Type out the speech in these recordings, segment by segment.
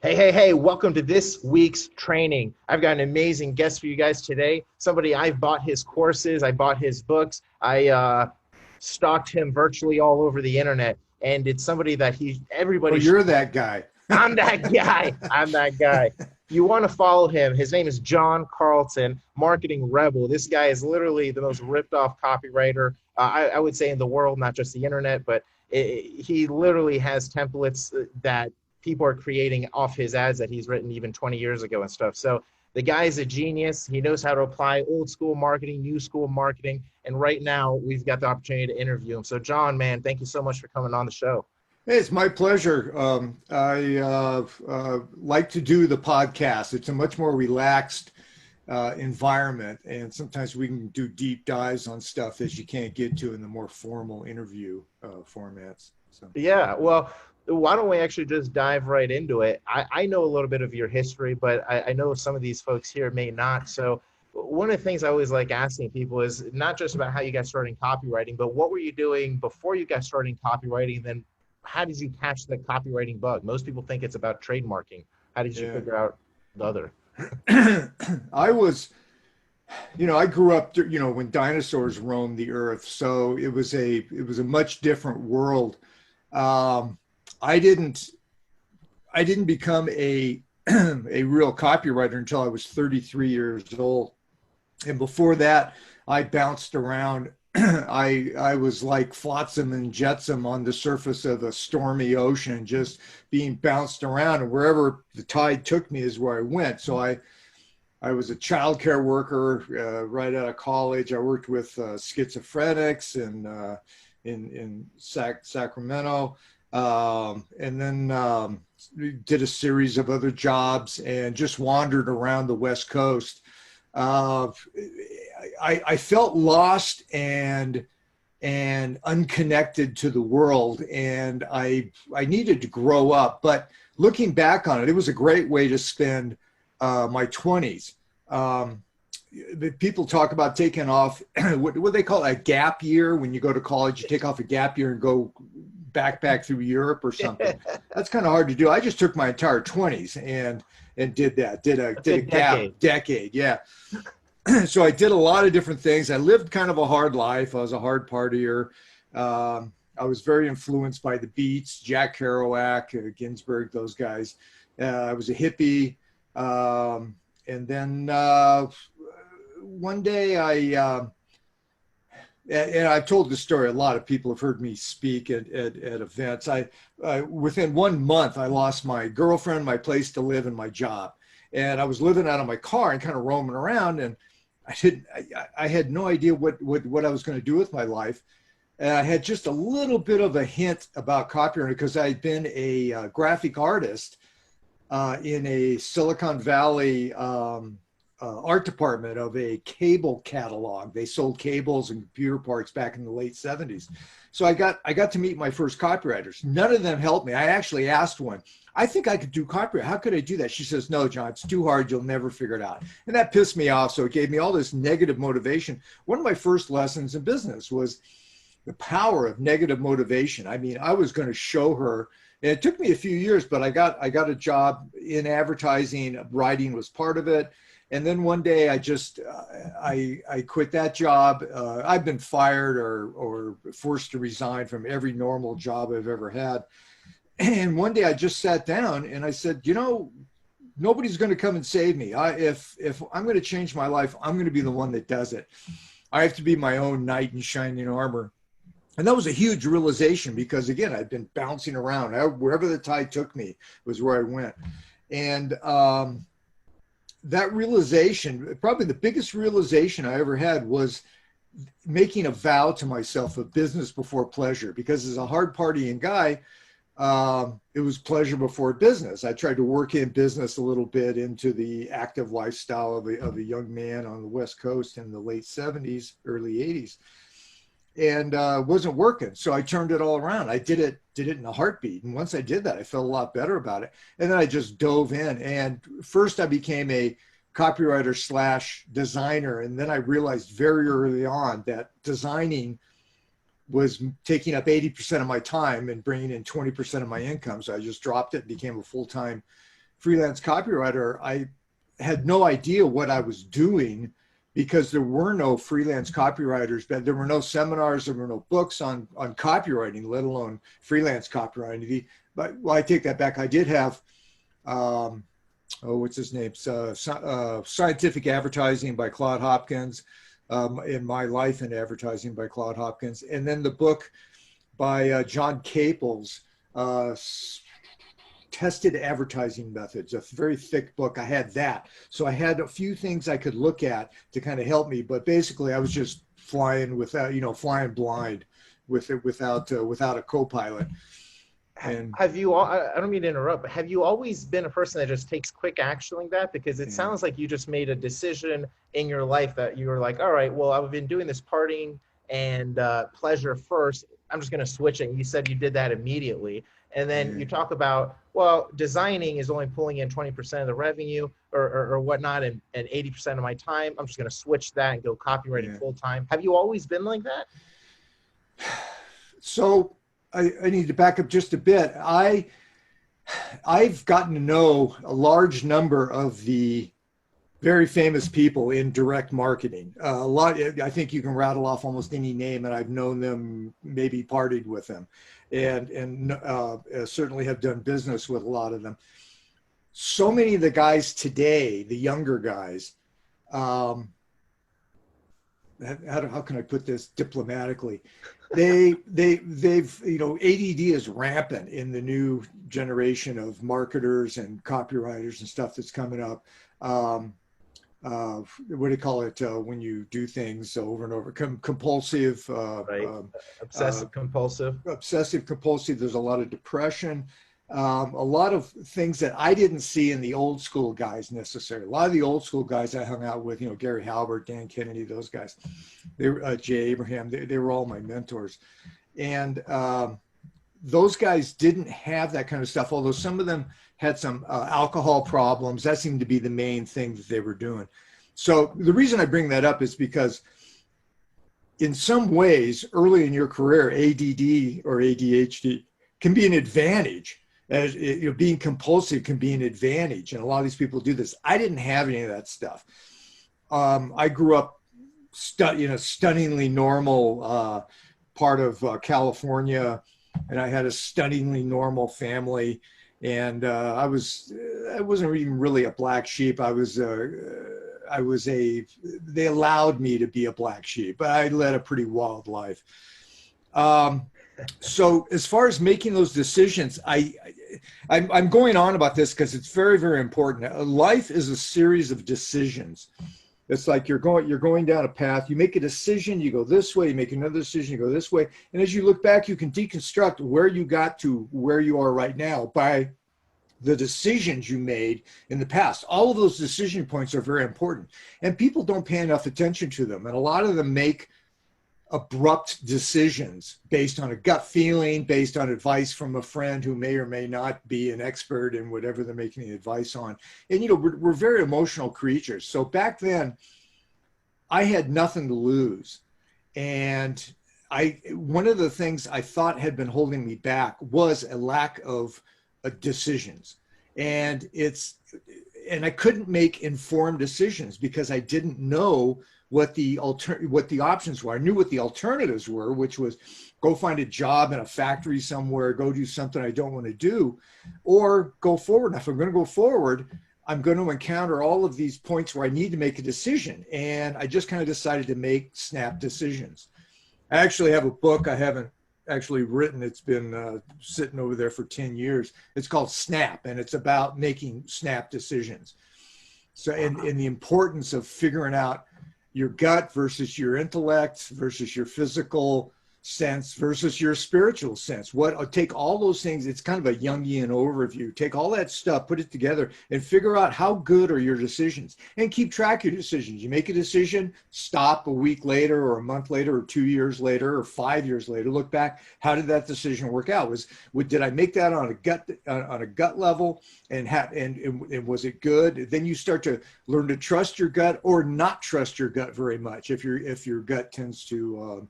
Hey, welcome to this week's training. I've got an amazing guest for you guys today. Somebody I've bought his courses, I bought his books, I stalked him virtually all over the internet. And it's somebody that Oh, everybody should. you're that guy. I'm that guy. I'm that guy. You want to follow him. His name is John Carlton, Marketing Rebel. This guy is literally the most ripped off copywriter, I would say, in the world, not just the internet, but he literally has templates that people are creating off his ads that he's written even 20 years ago and stuff. So the guy is a genius. He knows how to apply old school marketing, new school marketing. And right now, we've got the opportunity to interview him. So, John, man, thank you so much for coming on the show. Hey, it's my pleasure. I like to do the podcast. It's a much more relaxed environment, and sometimes we can do deep dives on stuff that you can't get to in the more formal interview formats. So. Yeah, well, why don't we actually just dive right into it? I know a little bit of your history, but I know some of these folks here may not. So one of the things I always like asking people is not just about how you got started in copywriting, but what were you doing before you got started in copywriting? Then how did you catch the copywriting bug? Most people think it's about trademarking. How did you figure out the other? I was, I grew up, when dinosaurs roamed the earth. So it was a much different world. I didn't become a a real copywriter until I was 33 years old. And before that, I bounced around. I was like flotsam and jetsam on the surface of a stormy ocean, just being bounced around, and wherever the tide took me is where I went. So I was a childcare worker right out of college. I worked with schizophrenics in Sacramento, and then did a series of other jobs and just wandered around the West Coast. I felt lost and unconnected to the world, and I needed to grow up. But looking back on it, it was a great way to spend my 20s. People talk about taking off what they call a gap year. When you go to college, you take off a gap year and go backpack through Europe or something. That's kind of hard to do. I just took my entire 20s and did that. Did a gap decade. Yeah. So I did a lot of different things. I lived kind of a hard life. I was a hard partier. I was very influenced by the Beats, Jack Kerouac, Ginsberg, those guys. I was a hippie. And then one day and I've told this story, a lot of people have heard me speak at events. Within 1 month, I lost my girlfriend, my place to live, and my job. And I was living out of my car and kind of roaming around, and I had no idea what I was going to do with my life. And I had just a little bit of a hint about copywriting because I had been a graphic artist in a Silicon Valley art department of a cable catalog. They sold cables and computer parts back in the late 70s. So I got to meet my first copywriters. None of them helped me. I actually asked one, I think I could do copyright. How could I do that? She says, no, John, it's too hard. You'll never figure it out. And that pissed me off. So it gave me all this negative motivation. One of my first lessons in business was the power of negative motivation. I mean, I was going to show her, and it took me a few years, but I got a job in advertising. Writing was part of it. And then one day I just, I quit that job. I've been fired or forced to resign from every normal job I've ever had. And one day I just sat down and I said, nobody's going to come and save me. If I'm going to change my life, I'm going to be the one that does it. I have to be my own knight in shining armor. And that was a huge realization because, again, I'd been bouncing around. Wherever the tide took me was where I went. And that realization, probably the biggest realization I ever had, was making a vow to myself of business before pleasure. Because as a hard partying guy, it was pleasure before business. I tried to work in business a little bit into the active lifestyle of a young man on the West Coast in the late 70s, early 80s. And wasn't working. So I turned it all around. I did it in a heartbeat. And once I did that, I felt a lot better about it. And then I just dove in. And first I became a copywriter / designer. And then I realized very early on that designing was taking up 80% of my time and bringing in 20% of my income. So I just dropped it and became a full-time freelance copywriter, I had no idea what I was doing because there were no freelance copywriters, but there were no seminars, there were no books on copywriting, let alone freelance copywriting. But well, I take that back. I did have, what's his name? Scientific Advertising by Claude Hopkins, in My Life in Advertising by Claude Hopkins, and then the book by John Caples, Tested Advertising Methods, a very thick book. I had that. So I had a few things I could look at to kind of help me, but basically I was just flying flying blind with it, without a co-pilot. And have you, I don't mean to interrupt, but have you always been a person that just takes quick action like that? Because it sounds like you just made a decision in your life that you were like, all right, well, I've been doing this partying and pleasure first. I'm just going to switch it. And you said you did that immediately. And then you talk about, well, designing is only pulling in 20% of the revenue or whatnot, and 80% of my time. I'm just going to switch that and go copywriting full time. Have you always been like that? So I need to back up just a bit. I've gotten to know a large number of the very famous people in direct marketing. I think you can rattle off almost any name, and I've known them, maybe partied with them, and certainly have done business with a lot of them. So many of the guys today, the younger guys, how can I put this diplomatically? They've ADD is rampant in the new generation of marketers and copywriters and stuff that's coming up. What do you call it when you do things over and over? Compulsive, right. Obsessive compulsive. Obsessive compulsive. There's a lot of depression. A lot of things that I didn't see in the old school guys necessarily. A lot of the old school guys I hung out with, Gary Halbert, Dan Kennedy, those guys, they were Jay Abraham, they were all my mentors. And those guys didn't have that kind of stuff, although some of them had some alcohol problems. That seemed to be the main thing that they were doing. So the reason I bring that up is because in some ways, early in your career, ADD or ADHD can be an advantage. As being compulsive can be an advantage, and a lot of these people do this. I didn't have any of that stuff. I grew up in a stunningly normal part of California, and I had a stunningly normal family. And I wasn't even really a black sheep. They allowed me to be a black sheep, but I led a pretty wild life. So as far as making those decisions, I'm going on about this because it's very, very important. Life is a series of decisions. It's like you're going down a path, you make a decision, you go this way, you make another decision, you go this way. And as you look back, you can deconstruct where you got to where you are right now by the decisions you made in the past. All of those decision points are very important, and people don't pay enough attention to them. And a lot of them make abrupt decisions based on a gut feeling, based on advice from a friend who may or may not be an expert in whatever they're making the advice on. And, we're very emotional creatures. So back then I had nothing to lose. And one of the things I thought had been holding me back was a lack of decisions. And I couldn't make informed decisions because I didn't know what the options were. I knew what the alternatives were, which was go find a job in a factory somewhere, go do something I don't want to do, or go forward. And if I'm going to go forward, I'm going to encounter all of these points where I need to make a decision. And I just kind of decided to make snap decisions. I actually have a book I haven't actually written. It's been sitting over there for 10 years. It's called Snap, and it's about making snap decisions. So, and the importance of figuring out your gut versus your intellect versus your physical sense versus your spiritual sense. Take all those things. It's kind of a Jungian overview. Take all that stuff, put it together, and figure out how good are your decisions, and keep track of your decisions. You make a decision, stop a week later or a month later or 2 years later or 5 years later, look back. How did that decision work out? Did I make that on a gut level, and was it good? Then you start to learn to trust your gut or not trust your gut very much if your gut tends to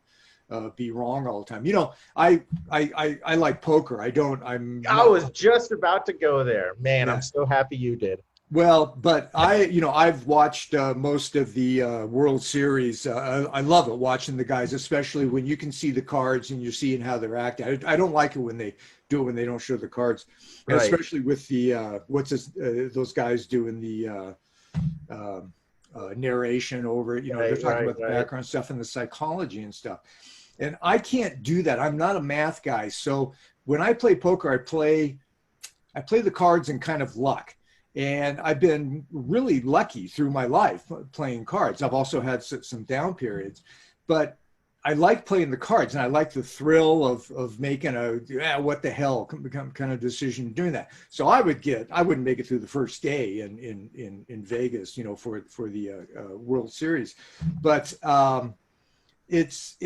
be wrong all the time. You know, I like poker. I was just about to go there. Man, I'm Yeah. so happy you did. Well, but I've watched most of the World Series. I love it watching the guys, especially when you can see the cards and you're seeing how they're acting. I don't like it when they do it when they don't show the cards, and Right. especially with the those guys doing the narration over it. You know, they're Right, talking right, about the right. background stuff and the psychology and stuff. And I can't do that. I'm not a math guy. So when I play poker, I play the cards in kind of luck. And I've been really lucky through my life playing cards. I've also had some down periods, but I like playing the cards, and I like the thrill of making what the hell kind of decision doing that. So I wouldn't make it through the first day in Vegas, you know, for the World Series, but it's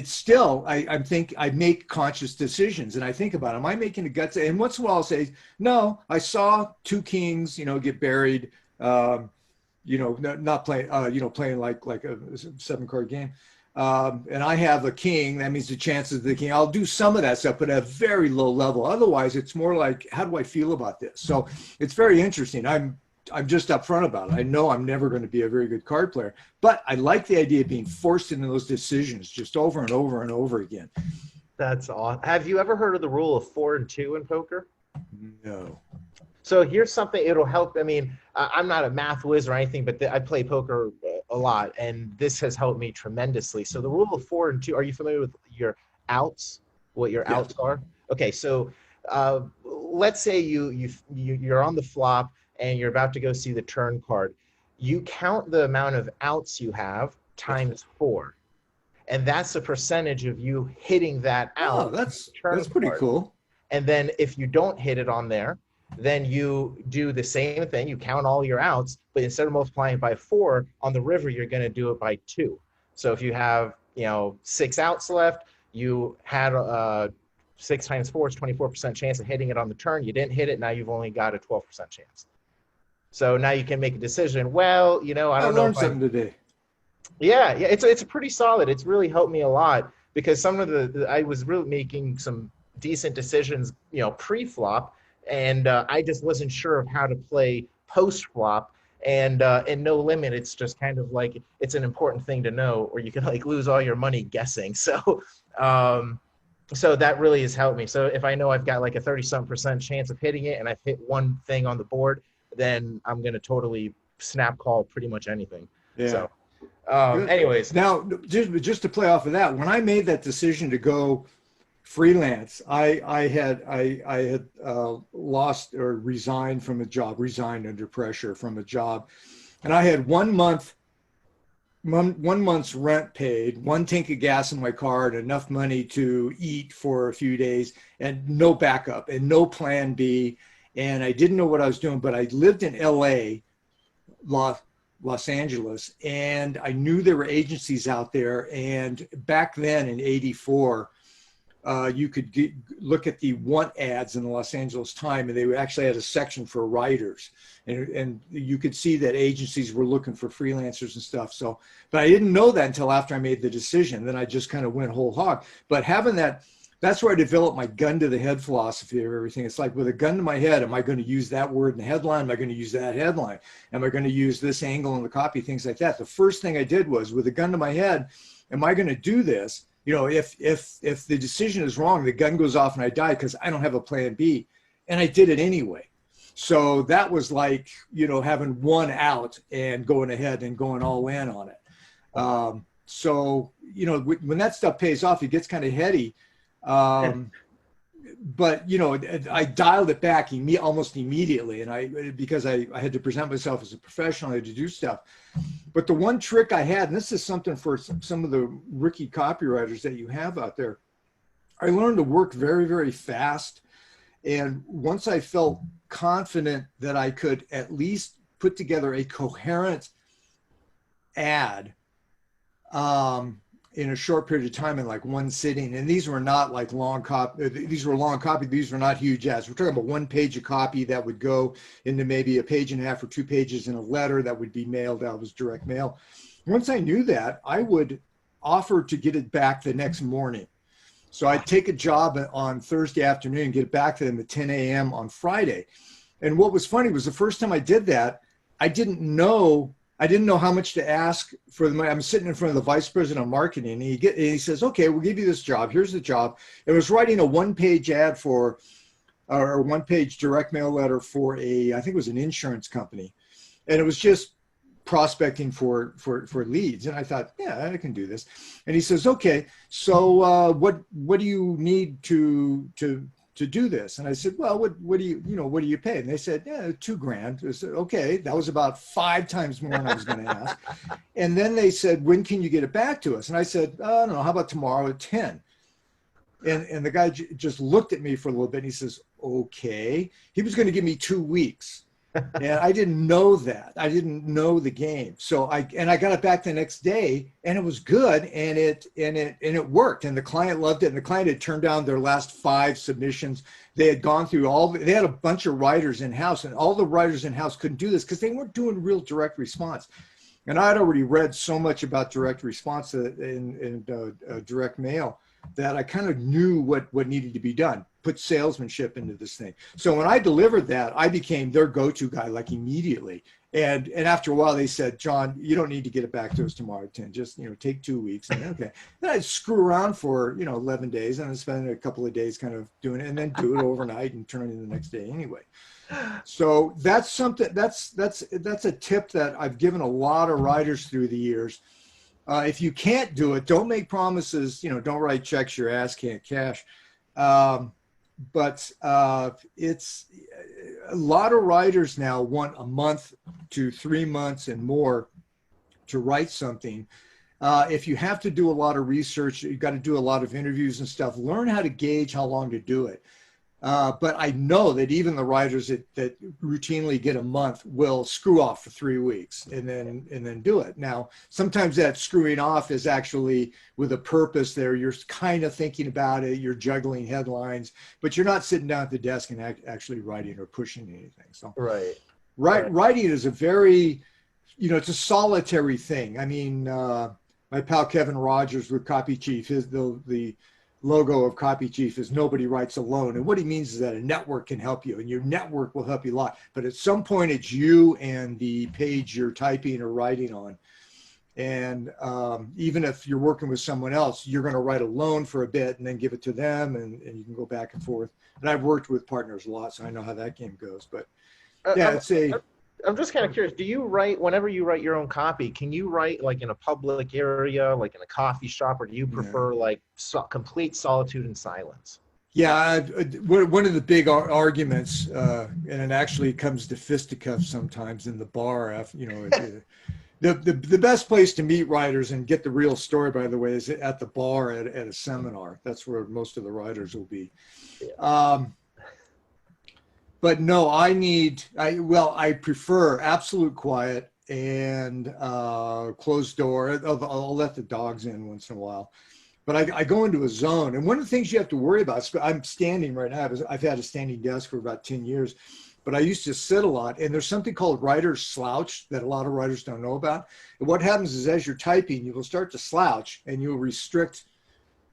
still I make conscious decisions, and I think about, am I making a gut, and once in a while I'll say, no, I saw two kings, you know, get buried, you know, not playing, you know, playing like a 7-card game, and I have a king. That means the chances of the king, I'll do some of that stuff, but at a very low level. Otherwise it's more like, how do I feel about this? So it's very interesting. I'm just upfront about it. I know I'm never going to be a very good card player, but I like the idea of being forced into those decisions just over and over and over again. That's awesome. Have you ever heard of the rule of 4 and 2 in poker? No. So here's something, it'll help. I mean, I'm not a math whiz or anything, but I play poker a lot, and this has helped me tremendously. So the rule of 4 and 2, are you familiar with your outs? What your Yeah. outs are? Okay, so let's say you're on the flop and you're about to go see the turn card. You count the amount of outs you have Yeah. times 4, and that's the percentage of you hitting that Oh, out turn that's pretty card. cool. And then if you don't hit it on there, then you do the same thing. You count all your outs, but instead of multiplying it by 4 on the river, you're going to do it by 2. So if you have, 6 outs left, you had 6 times 4 is 24% chance of hitting it on the turn. You didn't hit it. Now you've only got a 12% chance. So now you can make a decision. Well, I I don't know learned if I. something today. Yeah, it's pretty solid. It's really helped me a lot because some of I was really making some decent decisions, pre-flop, and I just wasn't sure of how to play post-flop. And in No Limit, it's just kind of like it's an important thing to know, or you can like lose all your money guessing. So that really has helped me. So if I know I've got like a 30-some% chance of hitting it, and I've hit one thing on the board, then I'm gonna totally snap call pretty much anything. Yeah. So. Good. Anyways, Now, just to play off of that, when I made that decision to go freelance, I had lost or resigned under pressure from a job, and I had 1 month's rent paid, one tank of gas in my car, and enough money to eat for a few days, and no backup and no plan B, and I didn't know what I was doing. But I lived in L.A., Los Angeles, and I knew there were agencies out there. And back then in '84, you could look at the want ads in the Los Angeles Times, and they actually had a section for writers, and you could see that agencies were looking for freelancers and stuff. So, but I didn't know that until after I made the decision. Then I just kind of went whole hog. But having that's where I developed my gun to the head philosophy of everything. It's like, with a gun to my head, am I going to use that word in the headline? Am I going to use that headline? Am I going to use this angle in the copy? Things like that. The first thing I did was, with a gun to my head, am I going to do this? If the decision is wrong, the gun goes off and I die because I don't have a plan B. And I did it anyway. So that was like, having one out and going ahead and going all in on it. So, when that stuff pays off, it gets kind of heady. But I dialed it back almost immediately, and because I had to present myself as a professional, I had to do stuff. But the one trick I had, and this is something for some of the rookie copywriters that you have out there, I learned to work very, very fast. And once I felt confident that I could at least put together a coherent ad, in a short period of time, in like one sitting. And these were not like long copy. These were long copy. These were not huge ads. We're talking about 1 page of copy that would go into maybe a page and a half or 2 pages in a letter that would be mailed out as direct mail. Once I knew that, I would offer to get it back the next morning. So I'd take a job on Thursday afternoon and get it back to them at 10 a.m. on Friday. And what was funny was the first time I did that, I didn't know how much to ask for the money. I'm sitting in front of the vice president of marketing, and he says, okay, we'll give you this job. Here's the job. It was writing a one-page ad or one-page direct mail letter for I think it was an insurance company. And it was just prospecting for leads. And I thought, yeah, I can do this. And he says, okay, so what do you need to do this? And I said, well, what do you pay? And they said, yeah, $2,000. I said, okay, that was about 5 times more than I was going to ask. And then they said, when can you get it back to us? And I said, I don't know, how about tomorrow at 10? And the guy just looked at me for a little bit and he says, okay. He was going to give me 2 weeks. And I didn't know that. I didn't know the game. So I got it back the next day, and it was good, and it worked, and the client loved it. And the client had turned down their last 5 submissions. They had gone through they had a bunch of writers in house, and all the writers in house couldn't do this because they weren't doing real direct response. And I had already read so much about direct response in direct mail that I kind of knew what needed to be done. Put salesmanship into this thing. So when I delivered that, I became their go-to guy like immediately. And after a while, they said, John, you don't need to get it back to us tomorrow at 10. Just take 2 weeks. And okay. Then I'd screw around for 11 days, and I'd spend a couple of days kind of doing it, and then do it overnight and turn it in the next day anyway. So that's something. That's a tip that I've given a lot of writers through the years. If you can't do it, don't make promises. Don't write checks your ass can't cash. But it's a lot of writers now want a month to 3 months and more to write something. If you have to do a lot of research, you've got to do a lot of interviews and stuff. Learn how to gauge how long to do it. But I know that even the writers that routinely get a month will screw off for 3 weeks and then do it. Now, sometimes that screwing off is actually with a purpose there. You're kind of thinking about it. You're juggling headlines, but you're not sitting down at the desk and actually writing or pushing anything. So writing is a very, it's a solitary thing. I mean, my pal Kevin Rogers with Copy Chief, the logo of Copy Chief is nobody writes alone. And what he means is that a network can help you, and your network will help you a lot. But at some point, it's you and the page you're typing or writing on. And even if you're working with someone else, you're going to write alone for a bit and then give it to them, and you can go back and forth. And I've worked with partners a lot, so I know how that game goes. But yeah, I'm just kind of curious. Do you write, whenever you write your own copy, can you write like in a public area, like in a coffee shop, or do you prefer like complete solitude and silence? Yeah, one of the big arguments, and it actually comes to fisticuffs sometimes in the bar. The best place to meet writers and get the real story, by the way, is at the bar at a seminar. That's where most of the writers will be. Yeah. But no, I prefer absolute quiet and closed door. I'll let the dogs in once in a while. But I go into a zone. And one of the things you have to worry about, I'm standing right now. I've had a standing desk for about 10 years, but I used to sit a lot. And there's something called writer's slouch that a lot of writers don't know about. And what happens is as you're typing, you will start to slouch and you'll restrict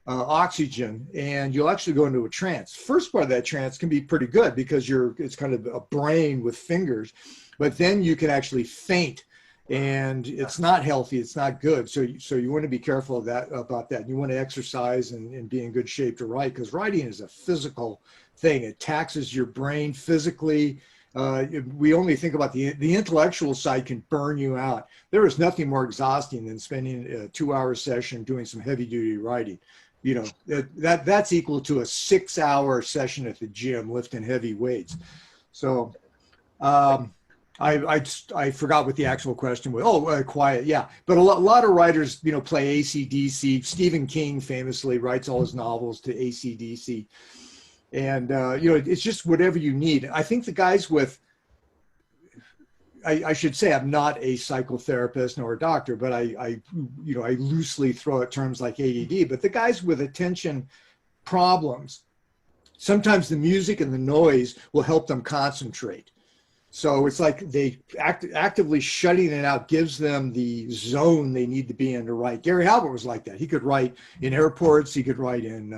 oxygen, and you'll actually go into a trance. First part of that trance can be pretty good because it's kind of a brain with fingers, but then you can actually faint, and it's not healthy. It's not good. So you want to be careful about that. You want to exercise and be in good shape to write, because writing is a physical thing. It taxes your brain physically. We only think about the intellectual side can burn you out. There is nothing more exhausting than spending a 2-hour session doing some heavy duty writing. That's equal to a 6-hour session at the gym lifting heavy weights. So I forgot what the actual question was. Quiet. Yeah. But a lot of writers, play AC/DC. Stephen King famously writes all his novels to AC/DC. And, it's just whatever you need. I think the guys I should say I'm not a psychotherapist nor a doctor, but I loosely throw out terms like ADD. But the guys with attention problems, sometimes the music and the noise will help them concentrate. So it's like they actively shutting it out gives them the zone they need to be in to write. Gary Halbert was like that. He could write in airports. He could write in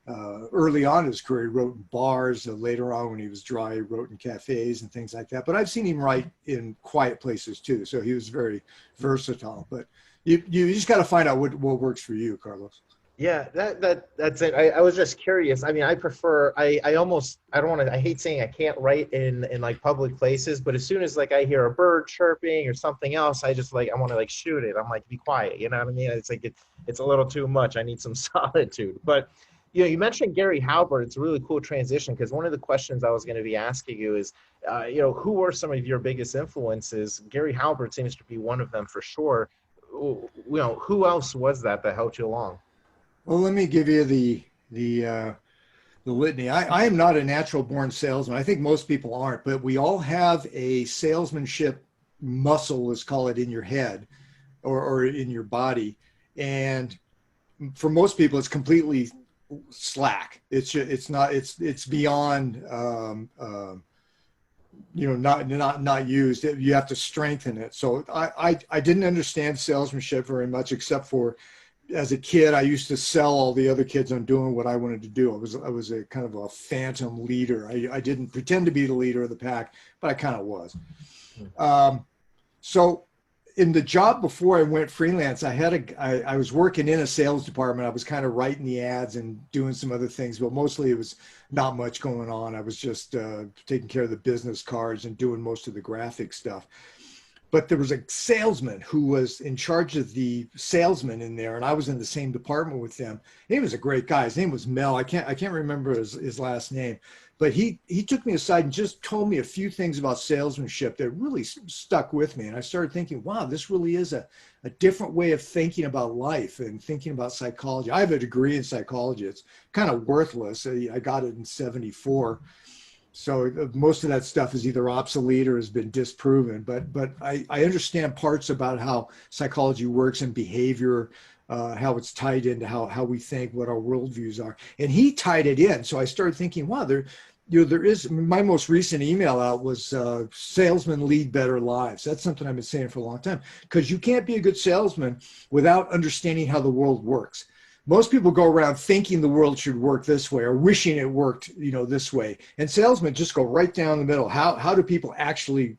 early on in his career. He wrote in bars. Later on, when he was dry, he wrote in cafes and things like that. But I've seen him write in quiet places too. So he was very versatile. But you just got to find out what works for you, Carlos. Yeah, that's it. I was just curious. I mean, I prefer I almost I don't want to I hate saying I can't write in like public places, but as soon as like I hear a bird chirping or something else, I just like I want to like shoot it. I'm like, be quiet, you know what I mean? It's like it's a little too much. I need some solitude. But you mentioned Gary Halbert. It's a really cool transition because one of the questions I was going to be asking you is, who were some of your biggest influences? Gary Halbert seems to be one of them for sure. Who else was that helped you along? Well, let me give you the litany. I am not a natural born salesman. I think most people aren't, but we all have a salesmanship muscle, let's call it, in your head or in your body. And for most people, it's completely slack. It's beyond, not used. You have to strengthen it. So I didn't understand salesmanship very much, except for as a kid, I used to sell all the other kids on doing what I wanted to do. I was a kind of a phantom leader. I didn't pretend to be the leader of the pack, but I kind of was. So in the job before I went freelance, I was working in a sales department. I was kind of writing the ads and doing some other things, but mostly it was not much going on. I was just taking care of the business cards and doing most of the graphic stuff. But there was a salesman who was in charge of the salesmen in there, and I was in the same department with them. He was a great guy. His name was Mel. I can't remember his last name, but he took me aside and just told me a few things about salesmanship that really stuck with me. And I started thinking, wow, this really is a different way of thinking about life and thinking about psychology. I have a degree in psychology. It's kind of worthless. I got it in '74. So most of that stuff is either obsolete or has been disproven. But I understand parts about how psychology works and behavior, how it's tied into how we think, what our worldviews are. And he tied it in. So I started thinking, wow, there is, my most recent email out was salesmen lead better lives. That's something I've been saying for a long time, because you can't be a good salesman without understanding how the world works. Most people go around thinking the world should work this way or wishing it worked, this way. And salesmen just go right down the middle. How do people actually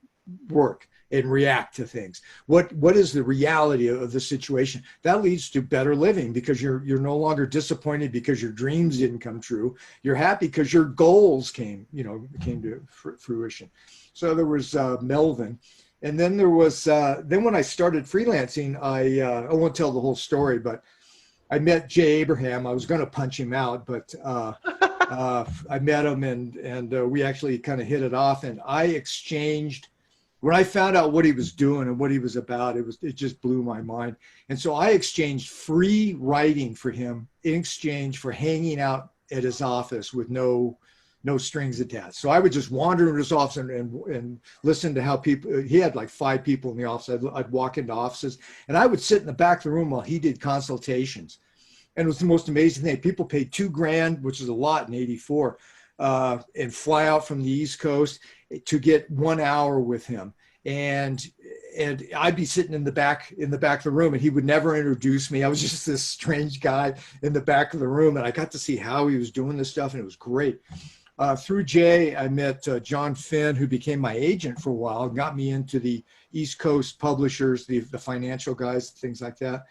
work and react to things? What is the reality of the situation? That leads to better living, because you're no longer disappointed because your dreams didn't come true. You're happy because your goals came to fruition. So there was Melvin. And then there was, then when I started freelancing, I won't tell the whole story, but I met Jay Abraham. I was going to punch him out, but I met him and we actually kind of hit it off. And I exchanged, when I found out what he was doing and what he was about, it just blew my mind. And so I exchanged free writing for him in exchange for hanging out at his office with no strings attached. So I would just wander in his office and listen to how people, he had like 5 people in the office. I'd walk into offices and I would sit in the back of the room while he did consultations. And it was the most amazing thing. People paid $2,000, which is a lot in '84, and fly out from the East Coast to get 1 hour with him. And I'd be sitting in the back of the room, and he would never introduce me. I was just this strange guy in the back of the room, and I got to see how he was doing this stuff, and it was great. Through Jay, I met John Finn, who became my agent for a while, got me into the East Coast publishers, the financial guys, things like that.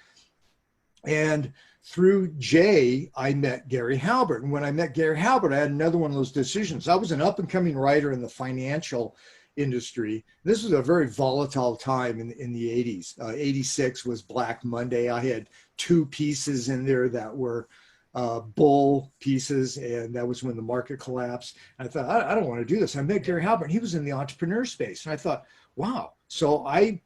And through Jay, I met Gary Halbert. And when I met Gary Halbert, I had another one of those decisions. I was an up-and-coming writer in the financial industry. This was a very volatile time in the 80s. 86 was Black Monday. I had 2 pieces in there that were bull pieces, and that was when the market collapsed. And I thought, I don't want to do this. I met Gary Halbert, and he was in the entrepreneur space. And I thought, wow. So I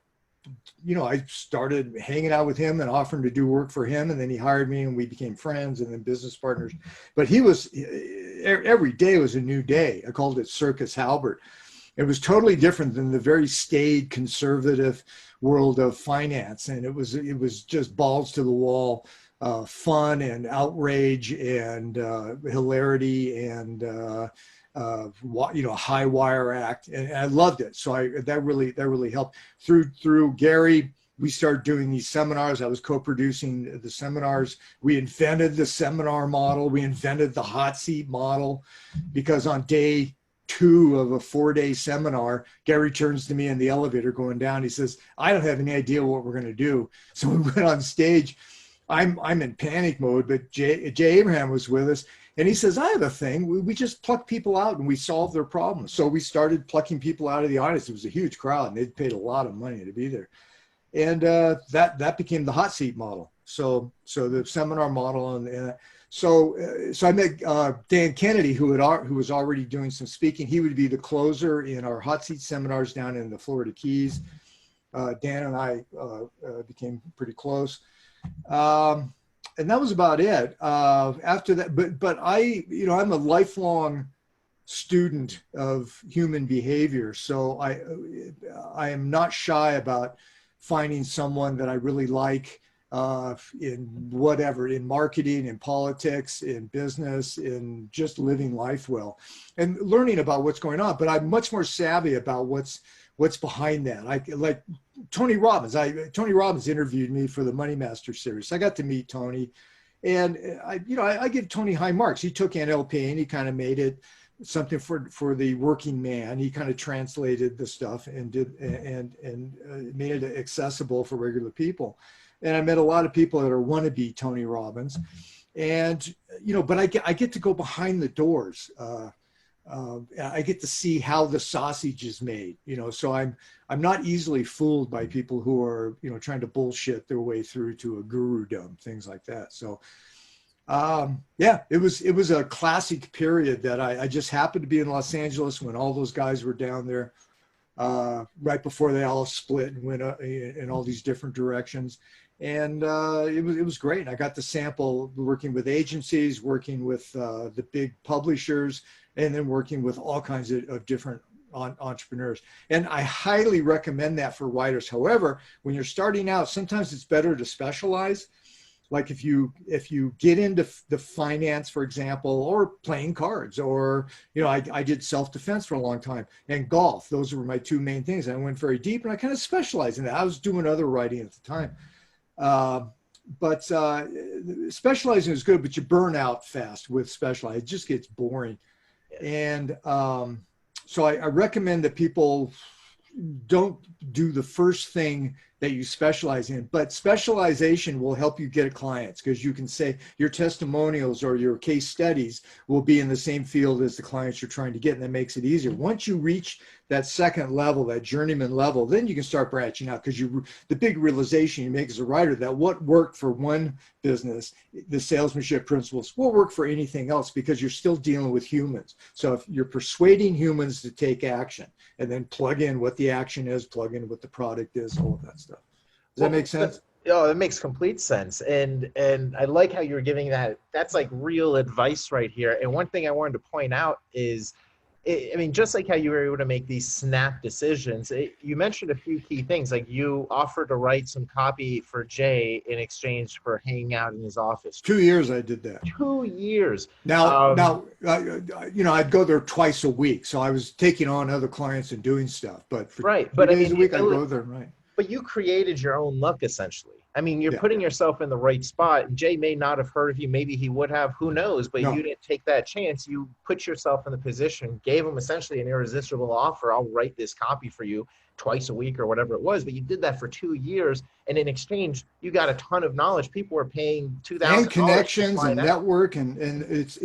started hanging out with him and offering to do work for him. And then he hired me and we became friends and then business partners. But every day was a new day. I called it Circus Halbert. It was totally different than the very staid conservative world of finance. And it was just balls to the wall, fun and outrage and hilarity and high wire act, and I loved it. So that really helped. Through Gary, we started doing these seminars. I was co-producing the seminars. We invented the seminar model. We invented the hot seat model, because on day 2 of a 4-day seminar, Gary turns to me in the elevator going down. He says, "I don't have any idea what we're going to do." So we went on stage. I'm in panic mode, but Jay Abraham was with us. And he says, "I have a thing. We just pluck people out and we solve their problems." So we started plucking people out of the audience. It was a huge crowd, and they'd paid a lot of money to be there. And that became the hot seat model. So the seminar model, and so I met Dan Kennedy, who was already doing some speaking. He would be the closer in our hot seat seminars down in the Florida Keys. Dan and I became pretty close. And that was about it. After that, but I'm a lifelong student of human behavior, so I am not shy about finding someone that I really like in whatever, in marketing, in politics, in business, in just living life well, and learning about what's going on. But I'm much more savvy about what's behind that. Like Tony Robbins. Tony Robbins interviewed me for the Money Master series. I got to meet Tony, and I give Tony high marks. He took NLP and he kind of made it something for the working man. He kind of translated the stuff and made it accessible for regular people. And I met a lot of people that are wannabe Tony Robbins, and but I get to go behind the doors. I get to see how the sausage is made, so I'm not easily fooled by people who are, trying to bullshit their way through to a gurudom, things like that. So, it was a classic period that I just happened to be in Los Angeles when all those guys were down there, right before they all split and went in all these different directions. And it was great. I got to sample working with agencies, working with the big publishers, and then working with all kinds of different entrepreneurs. And I highly recommend that for writers. However, when you're starting out, sometimes it's better to specialize. Like if you get into the finance, for example, or playing cards, or, I did self-defense for a long time, and golf. Those were my 2 main things. I went very deep, and I kind of specialized in that. I was doing other writing at the time. But specializing is good, but you burn out fast with specializing. It just gets boring. And so I recommend that people don't do the first thing that you specialize in, but specialization will help you get clients, because you can say your testimonials or your case studies will be in the same field as the clients you're trying to get, and that makes it easier. Once you reach that second level, that journeyman level, then you can start branching out, because the big realization you make as a writer that what worked for one business, the salesmanship principles, will work for anything else, because you're still dealing with humans. So if you're persuading humans to take action, and then plug in what the action is, plug in what the product is, all of that stuff. Does that make sense? That makes complete sense. And I like how you're giving that. That's like real advice right here. And one thing I wanted to point out is, just like how you were able to make these snap decisions, you mentioned a few key things. Like you offered to write some copy for Jay in exchange for hanging out in his office. 2 years I did that. 2 years. Now, I'd go there twice a week. So I was taking on other clients and doing stuff. But for 2 days a week, I'd go there, right. But you created your own luck, essentially. You're putting yourself in the right spot. Jay may not have heard of you. Maybe he would have. Who knows? But you didn't take that chance. You put yourself in the position, gave him essentially an irresistible offer. I'll write this copy for you twice a week or whatever it was. But you did that for 2 years. And in exchange, you got a ton of knowledge. People were paying $2,000. And connections and network. And it's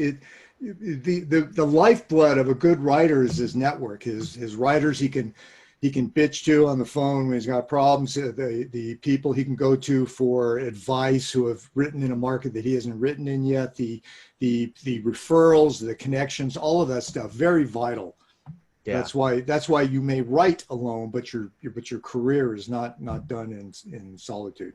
the lifeblood of a good writer is his network. His writers he can bitch to on the phone when he's got problems, the people he can go to for advice who have written in a market that he hasn't written in yet, the referrals, the connections, all of that stuff, very vital. Yeah. That's why you may write alone, but your career is not done in solitude.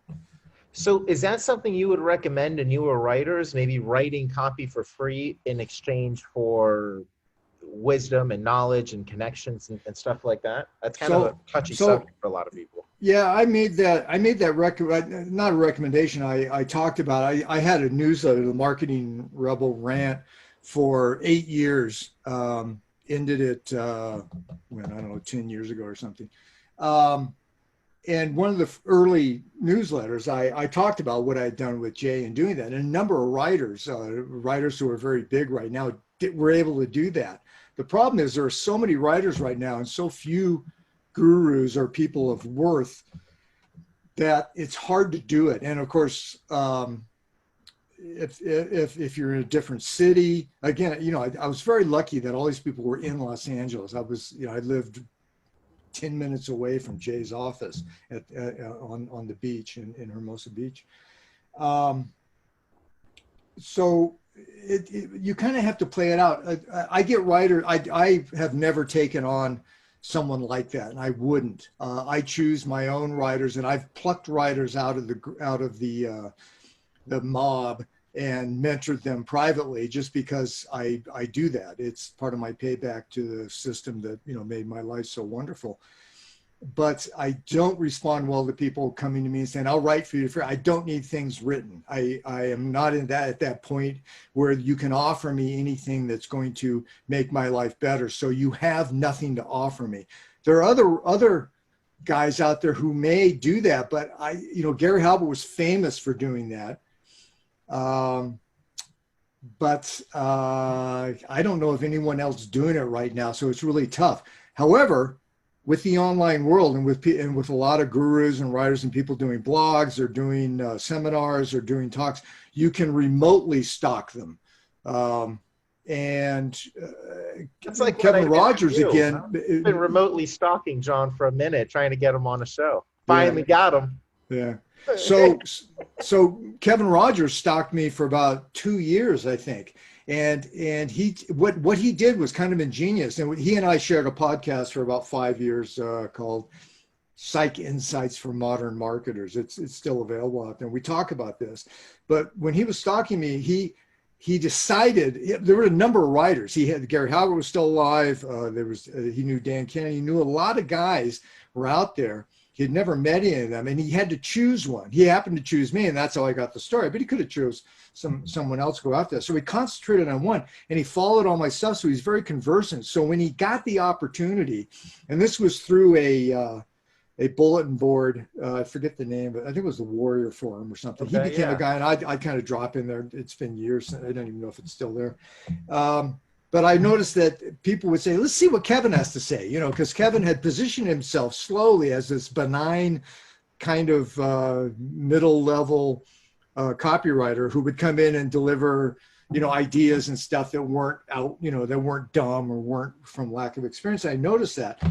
So is that something you would recommend to newer writers, maybe writing copy for free in exchange for wisdom and knowledge and connections and stuff like that? That's kind of a touchy subject for a lot of people. Yeah, I made that not a recommendation. I talked about, I had a newsletter, the Marketing Rebel Rant, for 8 years. Ended it when, I don't know, 10 years ago or something. And one of the early newsletters, I talked about what I'd done with Jay in doing that. And a number of writers who are very big right now, were able to do that. The problem is there are so many writers right now and so few gurus or people of worth that it's hard to do it. And of course, if you're in a different city, again, I was very lucky that all these people were in Los Angeles. I lived 10 minutes away from Jay's office on the beach in Hermosa Beach. So you kind of have to play it out. I get writer. I have never taken on someone like that, and I wouldn't. I choose my own writers, and I've plucked writers out of the mob and mentored them privately just because I do that. It's part of my payback to the system that, made my life so wonderful. But I don't respond well to people coming to me and saying, I'll write for you. I don't need things written. I am not at that point where you can offer me anything that's going to make my life better. So you have nothing to offer me. There are other guys out there who may do that, but Gary Halbert was famous for doing that. But I don't know if anyone else is doing it right now. So it's really tough. However, with the online world and with a lot of gurus and writers and people doing blogs or doing seminars or doing talks, you can remotely stalk them. It's like Kevin Rogers again. I've been remotely stalking John for a minute, trying to get him on a show. Finally got him. Yeah. So Kevin Rogers stalked me for about 2 years, I think. And what he did was kind of ingenious. And he and I shared a podcast for about 5 years called Psych Insights for Modern Marketers. It's still available out there. We talk about this. But when he was stalking me, he decided, there were a number of writers. Gary Halbert was still alive. He knew Dan Kennedy. He knew a lot of guys were out there. He had never met any of them, and he had to choose one. He happened to choose me, and that's how I got the story. But he could have chose someone else to go out there. So he concentrated on one, and he followed all my stuff. So he's very conversant. So when he got the opportunity, and this was through a bulletin board, I forget the name, but I think it was the Warrior Forum or something. Okay, he became a guy, and I kind of drop in there. It's been years. I don't even know if it's still there. But I noticed that people would say, let's see what Kevin has to say, because Kevin had positioned himself slowly as this benign kind of middle level copywriter who would come in and deliver, ideas and stuff that weren't out, that weren't dumb or weren't from lack of experience. I noticed that.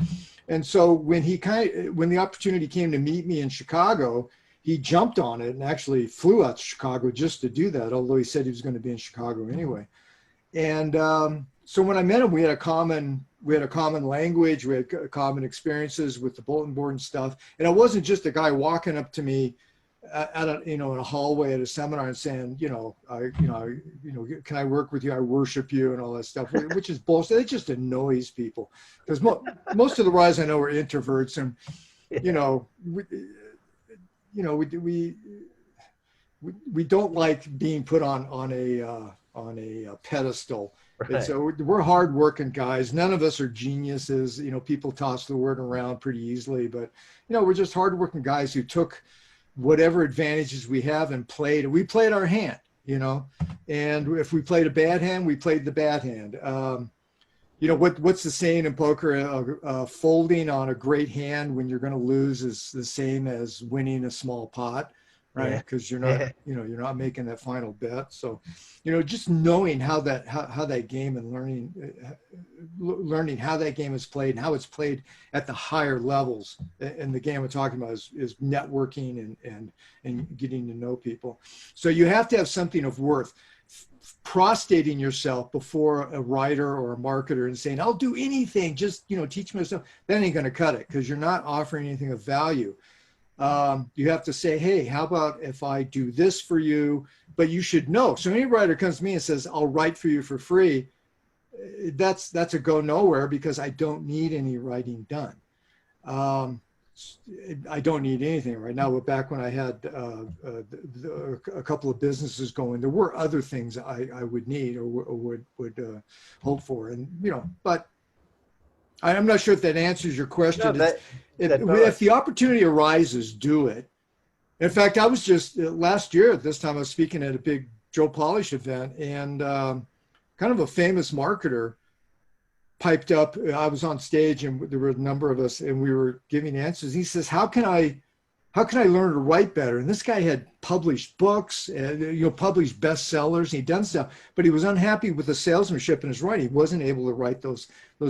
And so when the opportunity came to meet me in Chicago, he jumped on it and actually flew out to Chicago just to do that, although he said he was going to be in Chicago anyway. And so when I met him, we had a common language, we had common experiences with the bulletin board and stuff. And it wasn't just a guy walking up to me in a hallway at a seminar and saying, can I work with you? I worship you and all that stuff, which is bullshit. It just annoys people because most of the writers I know are introverts, and we don't like being put on a pedestal. Right. So we're hardworking guys. None of us are geniuses. People toss the word around pretty easily, but we're just hardworking guys who took whatever advantages we have and we played our hand, and if we played a bad hand, we played the bad hand. What's the saying in poker? Folding on a great hand when you're going to lose is the same as winning a small pot. Right, because you're not not making that final bet. So just knowing how that game and learning how that game is played and how it's played at the higher levels. And the game I'm talking about is networking and getting to know people. So you have to have something of worth. Prostrating yourself before a writer or a marketer and saying, I'll do anything, just teach me stuff, that ain't going to cut it, because you're not offering anything of value. You have to say, hey, how about if I do this for you? But you should know. So any writer comes to me and says, I'll write for you for free. That's a go nowhere, because I don't need any writing done. I don't need anything right now. But back when I had a couple of businesses going, there were other things I would need or would hope for. And, but I'm not sure if that answers your No, question. that If does. the opportunity arises, do it. In fact, I was just last year at this time, I was speaking at a big Joe Polish event, and kind of a famous marketer piped up. I was on stage, and there were a number of us, and we were giving answers. He says, how can I learn to write better? And this guy had published books, and published bestsellers, and he'd done stuff, but he was unhappy with the salesmanship in his writing. He wasn't able to write those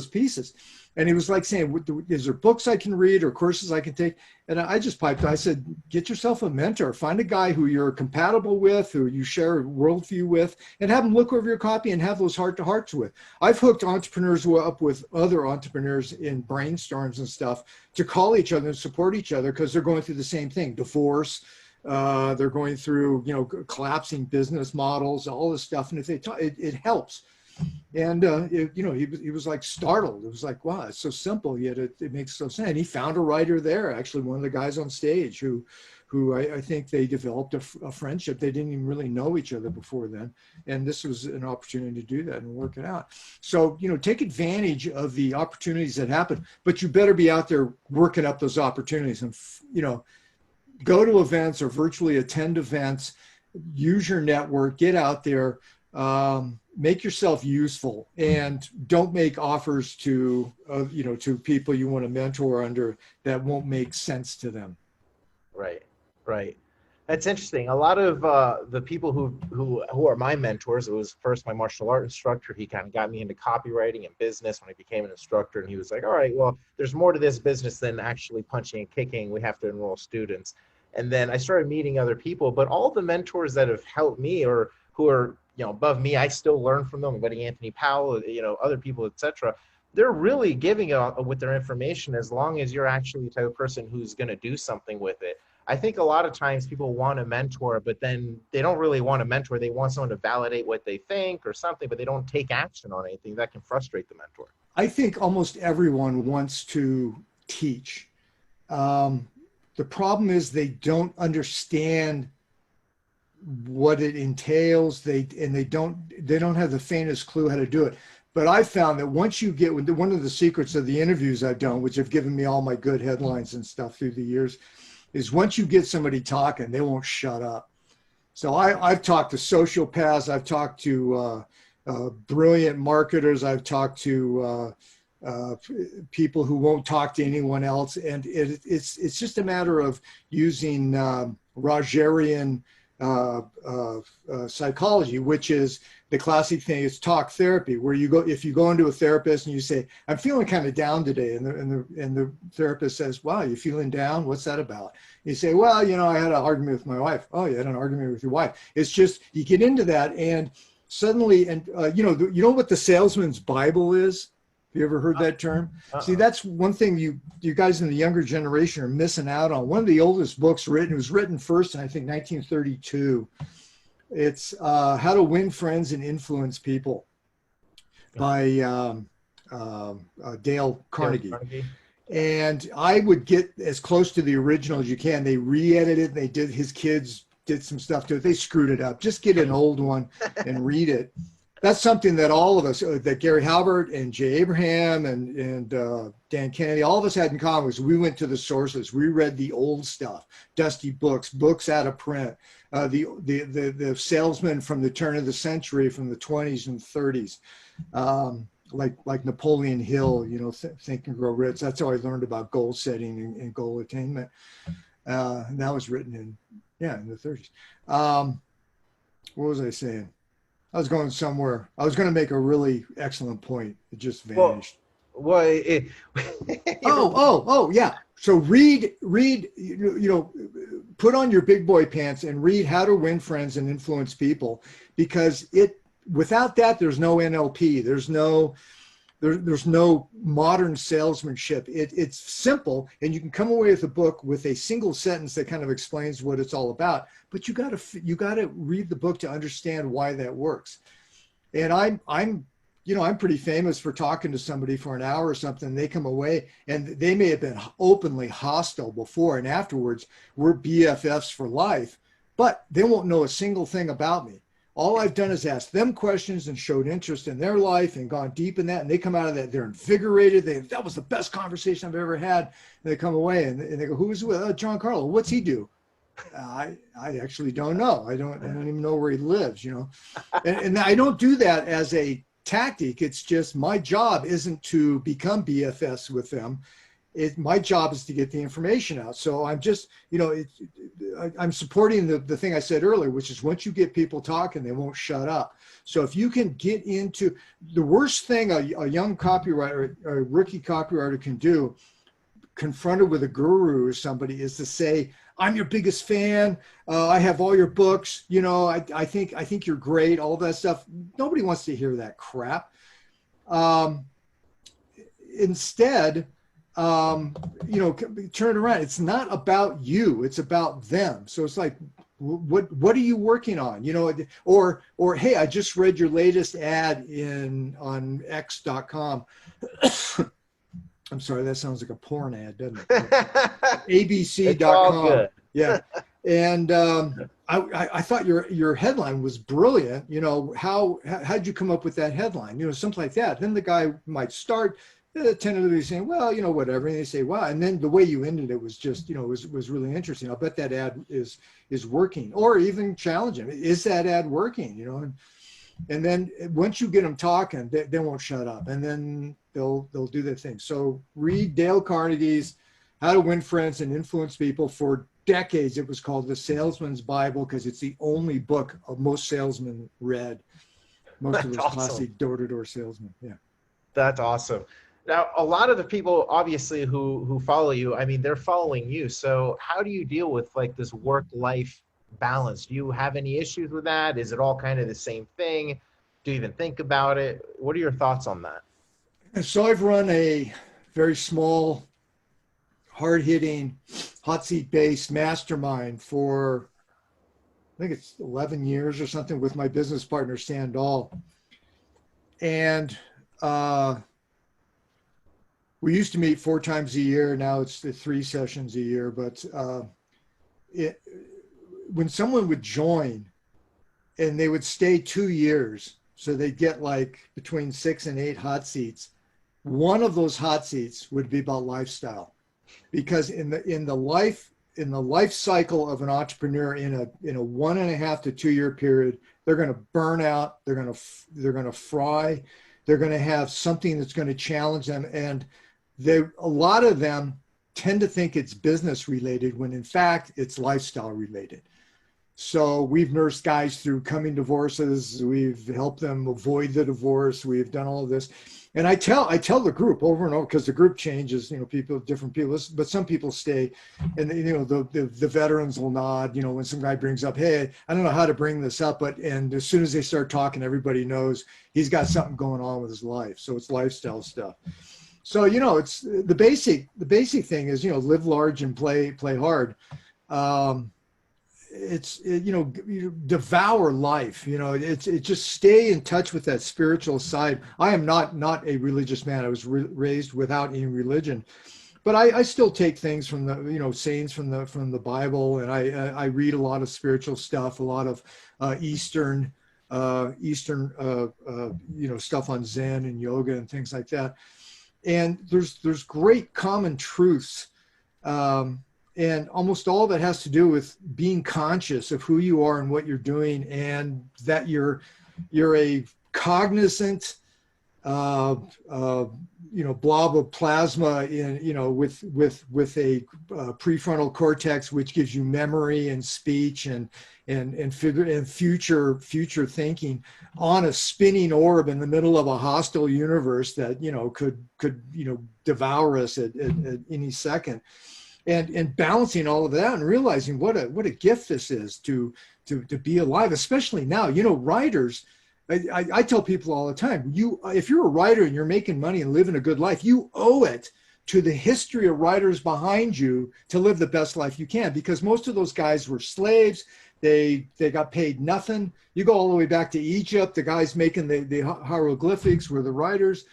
pieces. And he was like saying, is there books I can read or courses I can take? And I just piped. I said, get yourself a mentor. Find a guy who you're compatible with, who you share a worldview with, and have them look over your copy and have those heart-to-hearts with. I've hooked entrepreneurs up with other entrepreneurs in brainstorms and stuff to call each other and support each other because they're going through the same thing, divorce. They're going through, collapsing business models, all this stuff. And if they talk, it helps. And, he was like startled. It was like, wow, it's so simple, yet it makes so sense. And he found a writer there, actually, one of the guys on stage who I think they developed a friendship. They didn't even really know each other before then. And this was an opportunity to do that and work it out. So, take advantage of the opportunities that happen, but you better be out there working up those opportunities and, go to events or virtually attend events, use your network, get out there, make yourself useful, and don't make offers to people you want to mentor under that won't make sense to them. Right. That's interesting. A lot of the people who are my mentors, it was first my martial art instructor. He kind of got me into copywriting and business when I became an instructor. And he was like, all right, well, there's more to this business than actually punching and kicking. We have to enroll students. And then I started meeting other people, but all the mentors that have helped me or who are, above me, I still learn from them. Buddy Anthony Powell, other people, etc. They're really giving it with their information as long as you're actually the type of person who's going to do something with it. I think a lot of times people want a mentor, but then they don't really want a mentor. They want someone to validate what they think or something, but they don't take action on anything. That can frustrate the mentor. I think almost everyone wants to teach. The problem is they don't understand what it entails. They don't have the faintest clue how to do it. But I found that once you get, one of the secrets of the interviews I've done, which have given me all my good headlines and stuff through the years, is once you get somebody talking, they won't shut up. So I've talked to sociopaths, I've talked to brilliant marketers, I've talked to people who won't talk to anyone else, and it's just a matter of using Rogerian psychology, which is the classic thing is talk therapy, where if you go into a therapist and you say, I'm feeling kind of down today, and the therapist says, wow, you feeling down? What's that about? You say, well, I had an argument with my wife. Oh, you had an argument with your wife. It's just, you get into that and suddenly, and you know what the salesman's Bible is? Have you ever heard that term? See, that's one thing you guys in the younger generation are missing out on. One of the oldest books written, it was written first in, I think, 1932. It's How to Win Friends and Influence People by Dale Carnegie. And I would get as close to the original as you can. They re-edited it. His kids did some stuff to it. They screwed it up. Just get an old one and read it. That's something that all of us, that Gary Halbert and Jay Abraham and Dan Kennedy, all of us had in common was we went to the sources. We read the old stuff, dusty books out of print, the salesmen from the turn of the century, from the 20s and 30s, like Napoleon Hill, Think and Grow Rich. That's how I learned about goal setting and goal attainment. And that was written in the 30s. What was I saying? I was going somewhere. I was going to make a really excellent point. It just vanished. Yeah. So read, put on your big boy pants and read How to Win Friends and Influence People, because without that, there's no NLP. There's no modern salesmanship. It's simple, and you can come away with a book with a single sentence that kind of explains what it's all about. But you got to read the book to understand why that works. And I'm I'm pretty famous for talking to somebody for an hour or something. They come away and they may have been openly hostile before, and afterwards we're BFFs for life, but they won't know a single thing about me. All I've done is ask them questions and showed interest in their life and gone deep in that. And they come out of that, they're invigorated. That was the best conversation I've ever had. And they come away and they go, who is it with? Oh, John Carlton. What's he do? I actually don't know. I don't even know where he lives, and I don't do that as a tactic. It's just my job isn't to become BFS with them. My job is to get the information out. So I'm just, I'm supporting the thing I said earlier, which is once you get people talking, they won't shut up. So if you can get into the worst thing a young copywriter, a rookie copywriter can do, confronted with a guru or somebody, is to say, I'm your biggest fan. I have all your books. I think you're great. All that stuff. Nobody wants to hear that crap. Instead, turn it around. It's not about you. It's about them. So it's like, what are you working on? Or hey, I just read your latest ad on X.com. I'm sorry, that sounds like a porn ad, doesn't it? ABC.com. Yeah. And I thought your headline was brilliant. How'd you come up with that headline? Something like that. Then the guy might start tentatively saying, well, whatever. And they say, wow. And then the way you ended it was just, was really interesting. I'll bet that ad is working, or even challenging. Is that ad working? And then once you get them talking, they won't shut up, and then they'll do their thing. So read Dale Carnegie's How to Win Friends and Influence People. For decades, it was called The Salesman's Bible because it's the only book of most salesmen read. Most of those classic door-to-door salesmen. Yeah. That's awesome. Now, a lot of the people, obviously, who follow you, I mean, they're following you. So how do you deal with like this work-life balance? Do you have any issues with that? Is it all kind of the same thing? Do you even think about it? What are your thoughts on that? And so I've run a very small, hard-hitting, hot seat-based mastermind for, I think it's 11 years or something, with my business partner, Stan Dahl. And we used to meet 4 times a year. Now it's the 3 sessions a year. But when someone would join and they would stay 2 years, so they'd get like between 6 and 8 hot seats, one of those hot seats would be about lifestyle, because in the life cycle of an entrepreneur, in a 1.5 to 2 year period, they're going to burn out, they're going to fry, they're going to have something that's going to challenge them, and a lot of them tend to think it's business related when in fact it's lifestyle related. So we've nursed guys through coming divorces. We've helped them avoid the divorce. We've done all of this. And I tell the group over and over, because the group changes, different people, but some people stay, and the veterans will nod, when some guy brings up, hey, I don't know how to bring this up, and as soon as they start talking, everybody knows he's got something going on with his life. So it's lifestyle stuff. So, it's the basic thing is, live large and play hard. Devour life, it's just stay in touch with that spiritual side. I am not a religious man. I was raised without any religion, but I still take things from the, sayings from the Bible. And I read a lot of spiritual stuff, a lot of Eastern stuff on Zen and yoga and things like that. And there's great common truths. And almost all of it has to do with being conscious of who you are and what you're doing, and that you're a cognizant, blob of plasma with a prefrontal cortex, which gives you memory and speech and future thinking, on a spinning orb in the middle of a hostile universe that could devour us at any second. And balancing all of that and realizing what a gift this is to be alive, especially now. Writers, I tell people all the time, if you're a writer and you're making money and living a good life, you owe it to the history of writers behind you to live the best life you can, because most of those guys were slaves. They got paid nothing. You go all the way back to Egypt. The guys making the hieroglyphics were the writers.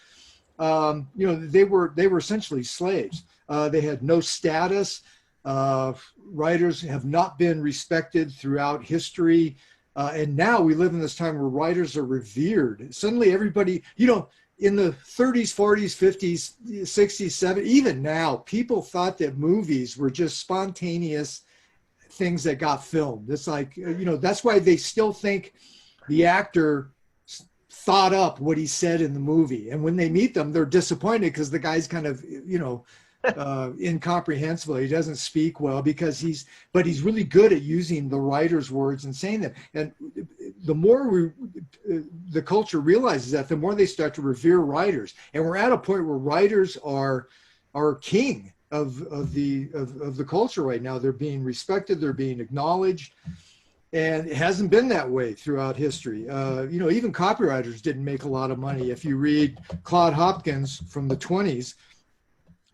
They were essentially slaves. They had no status. Writers have not been respected throughout history. And now we live in this time where writers are revered. Suddenly everybody, in the 30s, 40s, 50s, 60s, 70s, even now, people thought that movies were just spontaneous things that got filmed. It's like, that's why they still think the actor thought up what he said in the movie. And when they meet them, they're disappointed because the guy's kind of, incomprehensible. He doesn't speak well but he's really good at using the writer's words and saying them. And the more the culture realizes that, the more they start to revere writers. And we're at a point where writers are king of the culture right now. They're being respected. They're being acknowledged. And it hasn't been that way throughout history. Even copywriters didn't make a lot of money. If you read Claude Hopkins from the 20s,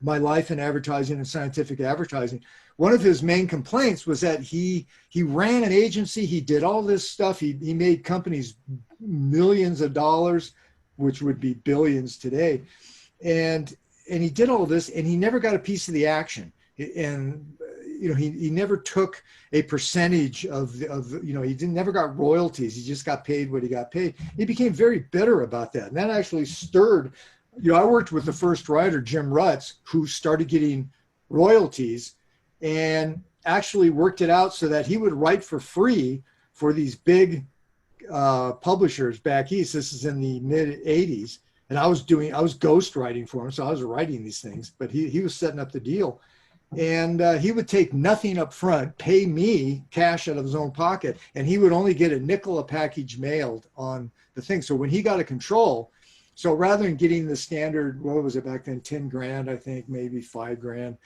My Life in Advertising and Scientific Advertising, one of his main complaints was that he ran an agency. He did all this stuff. He made companies millions of dollars, which would be billions today. And he did all this, and he never got a piece of the action. And he never took a percentage of he never got royalties. He just got paid what he got paid. He became very bitter about that. And that actually stirred, I worked with the first writer, Jim Rutz, who started getting royalties and actually worked it out so that he would write for free for these big publishers back east. This is in the mid 80s. And I was ghost writing for him. So I was writing these things, but he was setting up the deal. And he would take nothing up front, pay me cash out of his own pocket, and he would only get a nickel a package mailed on the thing. So when he got a control, so rather than getting the standard, what was it back then, 10 grand, I think, maybe 5 grand,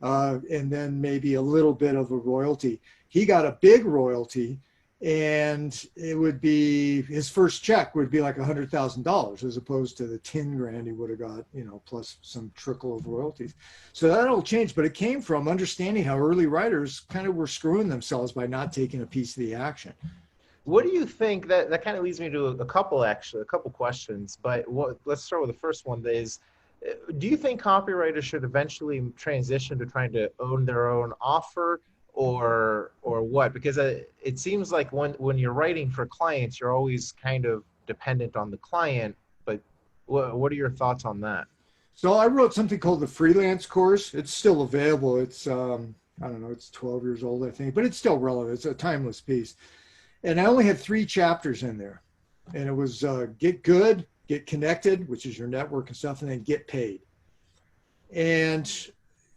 and then maybe a little bit of a royalty, he got a big royalty, and it would be, his first check would be like $100,000 as opposed to the 10 grand he would have got, plus some trickle of royalties. So that all changed, but it came from understanding how early writers kind of were screwing themselves by not taking a piece of the action. What do you think, that kind of leads me to a couple questions, but let's start with the first one is, do you think copywriters should eventually transition to trying to own their own offer, or what? Because it seems like when you're writing for clients, you're always kind of dependent on the client, but what are your thoughts on that? So I wrote something called the freelance course. It's still available. It's, I don't know, it's 12 years old, I think, but it's still relevant. It's a timeless piece. And I only had 3 chapters in there. And it was get good, get connected, which is your network and stuff, and then get paid. And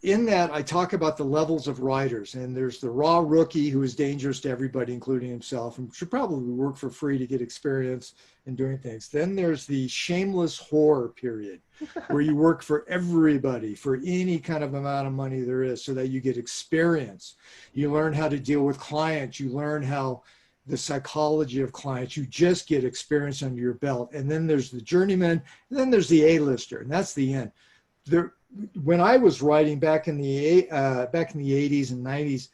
in that, I talk about the levels of writers. And there's the raw rookie who is dangerous to everybody, including himself, and should probably work for free to get experience in doing things. Then there's the shameless whore period, where you work for everybody for any kind of amount of money there is so that you get experience. You learn how to deal with clients. You learn how the psychology of clients. You just get experience under your belt. And then there's the journeyman, and then there's the A-lister, and that's the end. When I was writing back in the 80s and 90s,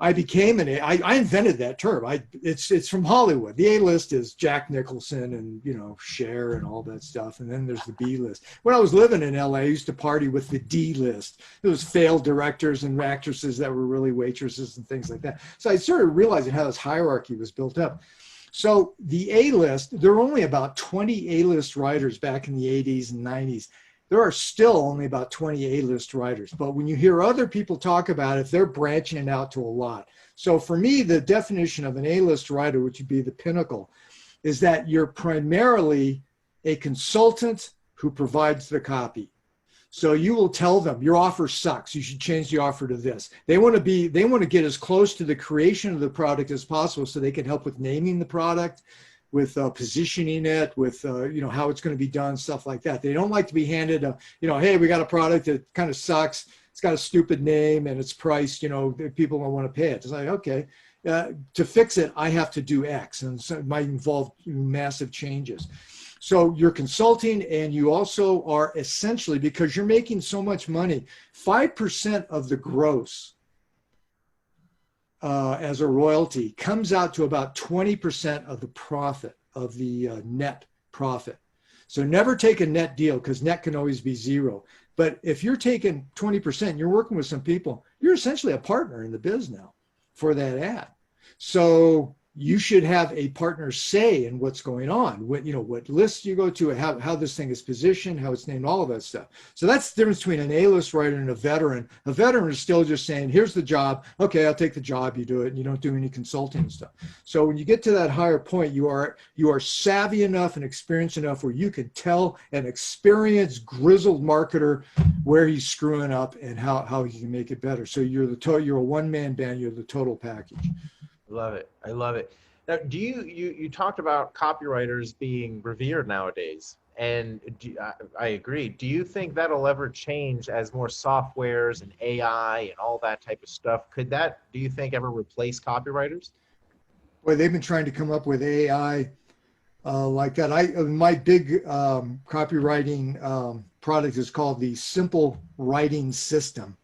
I became I invented that term. It's from Hollywood. The A-list is Jack Nicholson and Cher and all that stuff, and then there's the B-list. When I was living in LA, I used to party with the D-list. It was failed directors and actresses that were really waitresses and things like that. So I started realizing how this hierarchy was built up. So the A-list, there were only about 20 A-list writers back in the 80s and 90s. There are still only about 20 A-list writers, but when you hear other people talk about it, they're branching it out to a lot. So for me, the definition of an A-list writer, which would be the pinnacle, is that you're primarily a consultant who provides the copy. So you will tell them your offer sucks. You should change the offer to this. They want to get as close to the creation of the product as possible so they can help with naming the product, with positioning it, with how it's going to be done, stuff like that. They don't like to be handed hey, we got a product that kind of sucks. It's got a stupid name and it's priced, people don't want to pay it. It's like, okay, to fix it, I have to do X, and so it might involve massive changes. So you're consulting, and you also are essentially, because you're making so much money, 5% of the gross as a royalty comes out to about 20% of the profit, of the net profit. So never take a net deal, because net can always be zero. But if you're taking 20%, you're working with some people, you're essentially a partner in the biz now for that ad. So you should have a partner say in what's going on, what lists you go to, how this thing is positioned, how it's named, all of that stuff. So that's the difference between an A-list writer and a veteran. A veteran is still just saying, here's the job. Okay, I'll take the job. You do it, and you don't do any consulting and stuff. So when you get to that higher point, you are savvy enough and experienced enough where you can tell an experienced, grizzled marketer where he's screwing up and how he can make it better. So you're a one-man band. You're the total package. Love it. I love it. Now, do you talked about copywriters being revered nowadays, and I agree. Do you think that'll ever change as more softwares and AI and all that type of stuff? Could that, do you think, ever replace copywriters? Well, they've been trying to come up with AI like that. My big copywriting product is called the Simple Writing System.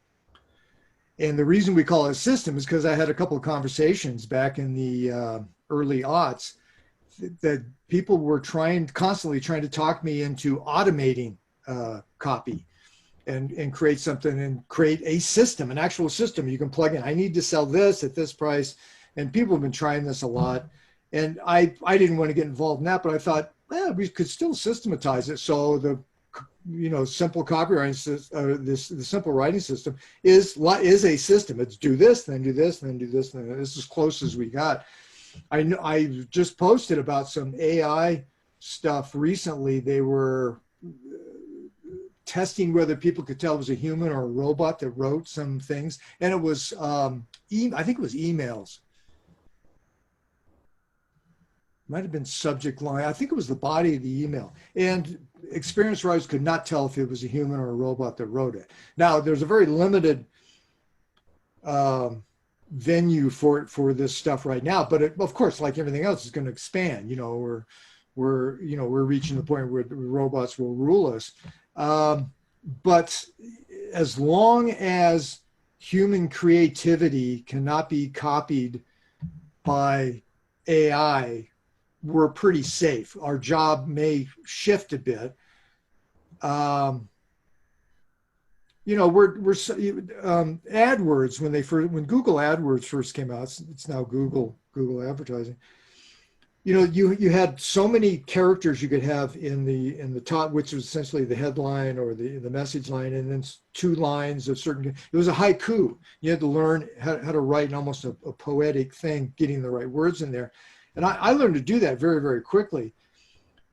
And the reason we call it a system is because I had a couple of conversations back in the early aughts that people were constantly trying to talk me into automating copy and create something and create a system, an actual system you can plug in. I need to sell this at this price. And people have been trying this a lot. And I didn't want to get involved in that, but I thought, we could still systematize it. So the simple copywriting, the simple writing system is a system. It's do this, then do this, then do this, then this is as close as we got. I just posted about some AI stuff recently. They were testing whether people could tell it was a human or a robot that wrote some things, and it was I think it was emails. Might have been subject line. I think it was the body of the email. And experienced writers could not tell if it was a human or a robot that wrote it. Now, there's a very limited venue for this stuff right now, but of course, like everything else, it's going to expand. We're reaching the point where the robots will rule us. But as long as human creativity cannot be copied by AI, we're pretty safe. Our job may shift a bit. AdWords, when Google AdWords first came out, it's now Google advertising. You had so many characters you could have in the top, which was essentially the headline or the message line, and then 2 lines of certain. It was a haiku. You had to learn how to write almost a poetic thing, getting the right words in there. And I learned to do that very, very quickly.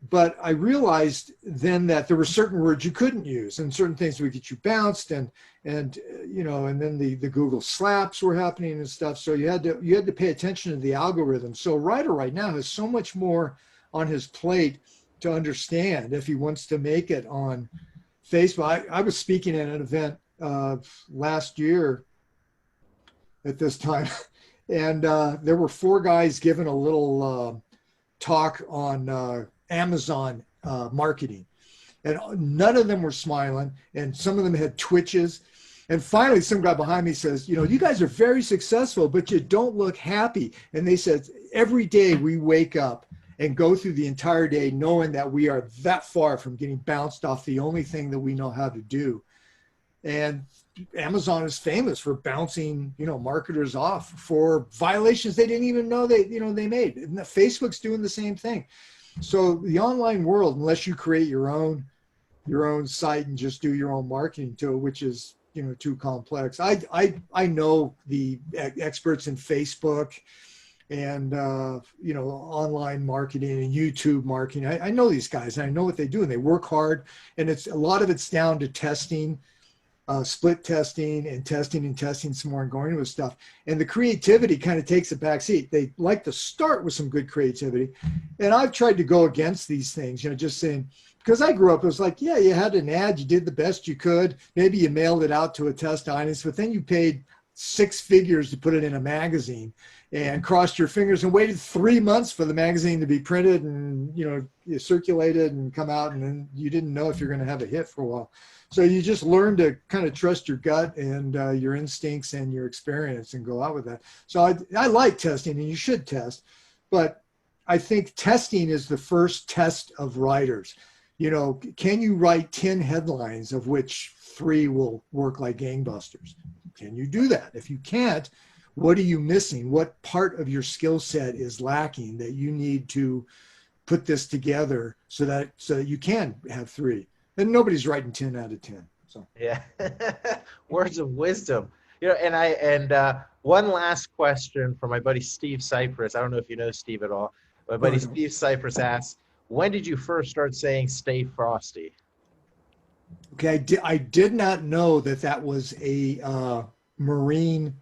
But I realized then that there were certain words you couldn't use and certain things would get you bounced and then the Google slaps were happening and stuff. So you had to pay attention to the algorithm. So a writer right now has so much more on his plate to understand if he wants to make it on Facebook. I was speaking at an event last year at this time. And there were 4 guys giving a little talk on Amazon marketing. And none of them were smiling. And some of them had twitches. And finally, some guy behind me says, you guys are very successful, but you don't look happy. And they said, every day we wake up and go through the entire day knowing that we are that far from getting bounced off the only thing that we know how to do. And Amazon is famous for bouncing, marketers off for violations they didn't even know they made. And Facebook's doing the same thing. So the online world, unless you create your own site and just do your own marketing to it, which is too complex. I know the experts in Facebook and online marketing and YouTube marketing. I know these guys and I know what they do, and they work hard. And a lot of it's down to testing. Split testing and testing some more and going with stuff. And the creativity kind of takes a back seat. They like to start with some good creativity. And I've tried to go against these things, just saying, because I grew up, it was like, yeah, you had an ad, you did the best you could. Maybe you mailed it out to a test audience, but then you paid 6 figures to put it in a magazine and crossed your fingers and waited 3 months for the magazine to be printed and, circulated and come out. And then you didn't know if you're going to have a hit for a while. So you just learn to kind of trust your gut and your instincts and your experience and go out with that. So I like testing, and you should test, but I think testing is the first test of writers. You know, can you write 10 headlines of which 3 will work like gangbusters? Can you do that? If you can't, what are you missing? What part of your skill set is lacking that you need to put this together so that you can have 3? And nobody's writing 10 out of 10. So Yeah. Words of wisdom. You know, and one last question from my buddy Steve Cypress. I don't know if you know Steve at all. My no, buddy Steve Cypress asks, when did you first start saying "Stay Frosty"? okay, I did not know that was a Marine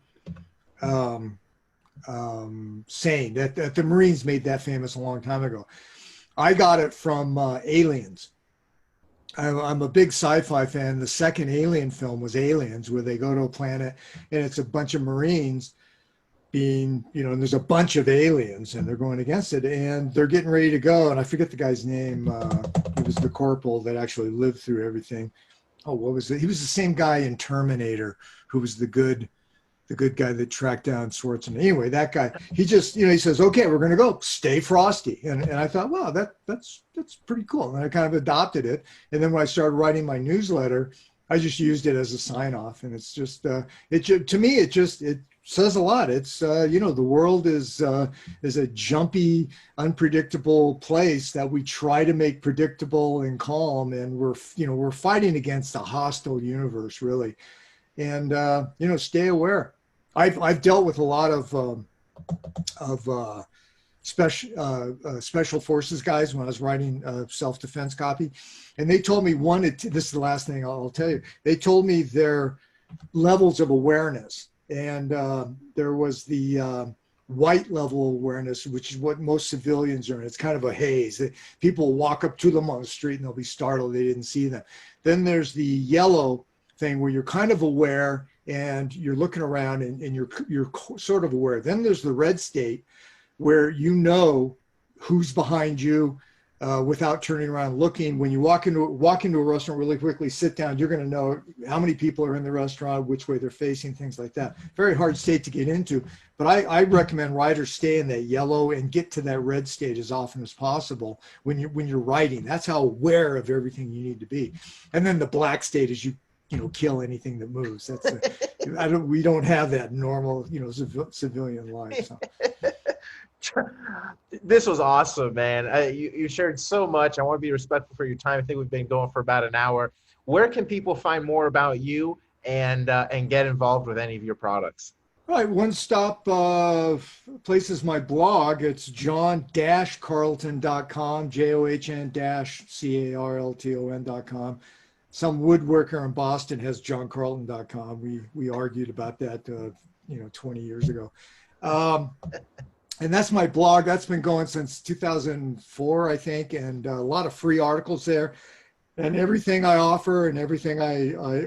saying that the Marines made that famous a long time ago. I got it from Aliens. I'm a big sci-fi fan. The second Alien film was Aliens, where they go to a planet and it's a bunch of Marines being, you know, and there's a bunch of aliens and they're going against it and they're getting ready to go. And I forget the guy's name. He was the corporal that actually lived through everything. Oh, what was it? He was the same guy in Terminator who was the good guy that tracked down Schwarzenegger. Anyway, that guy, he just, you know, he says, okay, we're going to go, stay frosty. And I thought, wow, that's pretty cool. And I kind of adopted it. And then when I started writing my newsletter, I just used it as a sign off. And it's just, to me, it says a lot. It's, you know, the world is a jumpy, unpredictable place that we try to make predictable and calm. And we're fighting against a hostile universe, really. And, you know, stay aware. I've dealt with a lot of special forces guys when I was writing self-defense copy, and they told me this is the last thing I'll tell you. They told me their levels of awareness, and there was the white level awareness, which is what most civilians are in. It's kind of a haze. People walk up to them on the street and they'll be startled they didn't see them. Then there's the yellow thing where you're kind of aware and you're looking around and you're sort of aware. Then there's the red state where you know who's behind you without turning around looking. When you walk into a restaurant really quickly, sit down, you're going to know how many people are in the restaurant, which way they're facing, things like that. Very hard state to get into, but I recommend writers stay in that yellow and get to that red state as often as possible when you're writing. That's how aware of everything you need to be. And then the black state is you kill anything that moves. That's we don't have that normal, civilian life. So. This was awesome, man. You shared so much. I want to be respectful for your time. I think we've been going for about an hour. Where can people find more about you and get involved with any of your products? Right, one stop place is my blog. It's john-carlton.com, john-carlton.com. Some woodworker in Boston has johncarlton.com. We argued about that 20 years ago. And that's my blog. That's been going since 2004, I think, and a lot of free articles there. And everything I offer and everything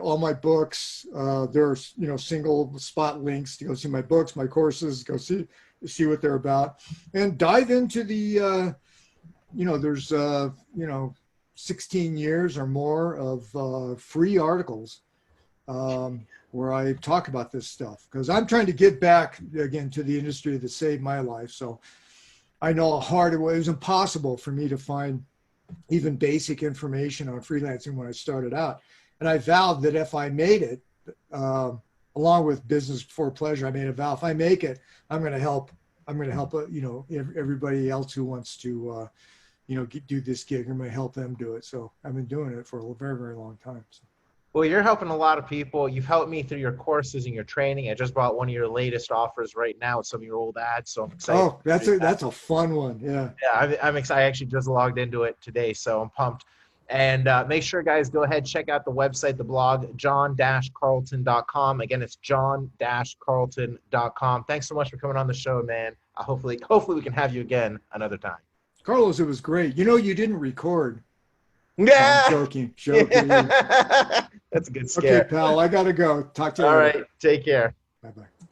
all my books, there's single spot links to go see my books, my courses, go see what they're about, and dive into the there's 16 years or more of free articles where I talk about this stuff, because I'm trying to get back again to the industry that saved my life. So I know how hard it was impossible for me to find even basic information on freelancing when I started out. And I vowed that if I made it, along with Business Before Pleasure, I made a vow, if I make it, I'm going to help everybody else who wants to do this gig. I'm going to help them do it. So I've been doing it for a very, very long time. So. Well, you're helping a lot of people. You've helped me through your courses and your training. I just bought one of your latest offers right now with some of your old ads, so I'm excited. Oh, that's a fun one. Yeah. Yeah, I'm excited. I actually just logged into it today, so I'm pumped. And make sure, guys, go ahead, check out the website, the blog, john-carlton.com. Again, it's john-carlton.com. Thanks so much for coming on the show, man. Hopefully we can have you again another time. Carlos, it was great. You didn't record. Yeah. I'm joking. That's a good scare. Okay, pal, I got to go. Talk to you later. All later. right. Take care. Bye-bye.